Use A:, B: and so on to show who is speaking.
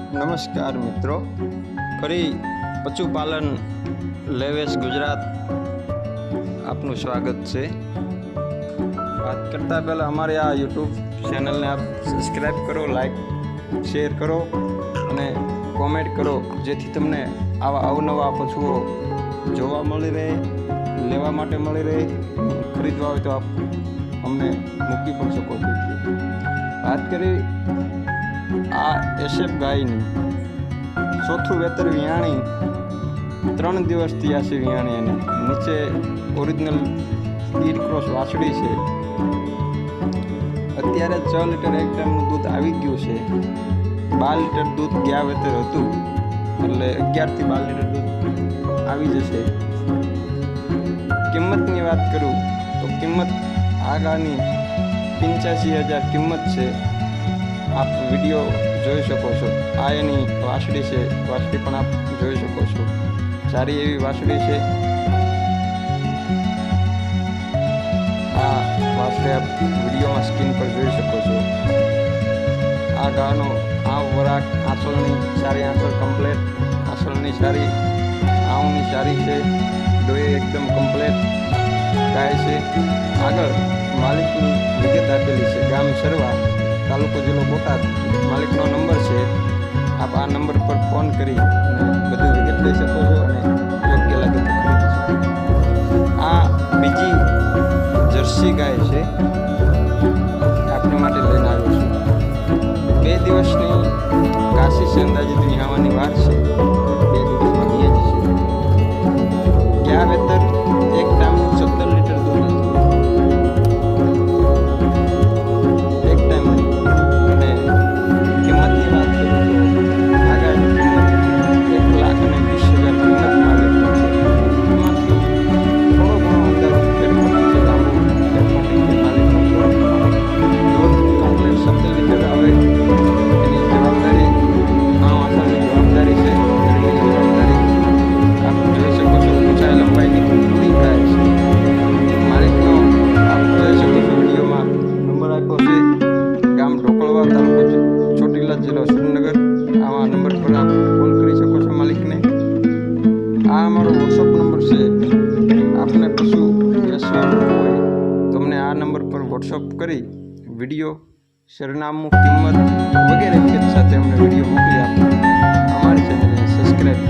A: નમસ્કાર મિત્રો, ફરી પશુપાલન લેવેશ ગુજરાત આપનું સ્વાગત છે। વાત કરતાં પહેલાં અમારી આ યુટ્યુબ ચેનલને આપ સબસ્ક્રાઈબ કરો, લાઈક શેર કરો અને કોમેન્ટ કરો, જેથી તમને આવા અવનવા પશુઓ જોવા મળી રહે, લેવા માટે મળી રહે। ખરીદવા હોય તો આપ અમને મૂકી પણ શકો છો। વાત કરી આ એશેફ ગાયની ચોથું વેતર વિયાણી 3 દિવસથી આ છે વિયાણી, અને નીચે ઓરિજિનલ ગીર ક્રોસ વાછડી છે। અત્યારે 6 લીટર એક ટાઈમનું દૂધ આવી ગયું છે। 12 લીટર દૂધ ગયા વેતર હતું, એટલે 11 થી 12 લીટર દૂધ આવી જશે। કિંમતની વાત કરું તો કિંમત આગાની 85,000 કિંમત છે। આપ વિડીયો જોઈ શકો છો। આ એની વાછડી છે, વાછડી પણ આપ જોઈ શકો છો। સારી એવી વાછડી છે। આ વાછડી આપ વિડીયોમાં સ્ક્રીન પર જોઈ શકો છો। આ ગાયનો આ વરાક આંચળની સારી, આંચળ કમ્પ્લેટ, આંચળની સારી, આંવની સારી છે, ડોય એકદમ કમ્પ્લેટ ગાય છે। આગળ માલિકની વિગત આપેલી છે। ગામ સરવા, તાલુકો જિલ્લો બોટાદ। માલિકનો નંબર છે, આપ આ નંબર પર ફોન કરી અને બધું વિગત લઈ શકો છો અને યોગ્ય લાગે તો ખરીદી શકો। આ બીજી જર્સી ગાય છે, આપણા માટે લઈને આવ્યો છું। 2 દિવસની કાશી છે, અંદાજિત વિહાવાની વાર છે। 2 દિવસમાં અહીં જ છે। ગયા વેતર એક ટાઈમનું 17 લીટર દૂધ હતું, એક ટાઈમ। અને કિંમતની વાત કરું તો આ ગાયની કિંમત 1,20,000 કિંમતમાં વેચાય છે। એમાંથી થોડો ઘણો અંદર ફેરફાર છે, લાંબો ફેરફાર નહીં છે, માલિકનો દૂધ કમ્પ્લીટ 17 લીટર આવે એની જવાબદારી આ વાસણની જવાબદારી છે, એની જવાબદારી આપ જોઈ શકો છો। ઊંચાઈ લંબાઈની પૂરી ગાય છે। માલિકનો આપ જોઈ શકો છો વિડીયોમાં નંબર આપ્યો છે। ગામ ઢોકળવા, તાલુકો ચોટીલા, જિલ્લો સુરેન્દ્રનગર। આવા નંબર પર આપ કોલ કરી શકો છો માલિકને। આ અમારો વોટ્સઅપ નંબર છે। આપને પશુ વેચવાનું હોય તો અમને આ નંબર પર વોટ્સઅપ કરી વિડીયો, સરનામું, કિંમત વગેરે વિગત સાથે અમને વિડીયો મોકલી આપો। અમારી ચેનલને સબસ્ક્રાઈબ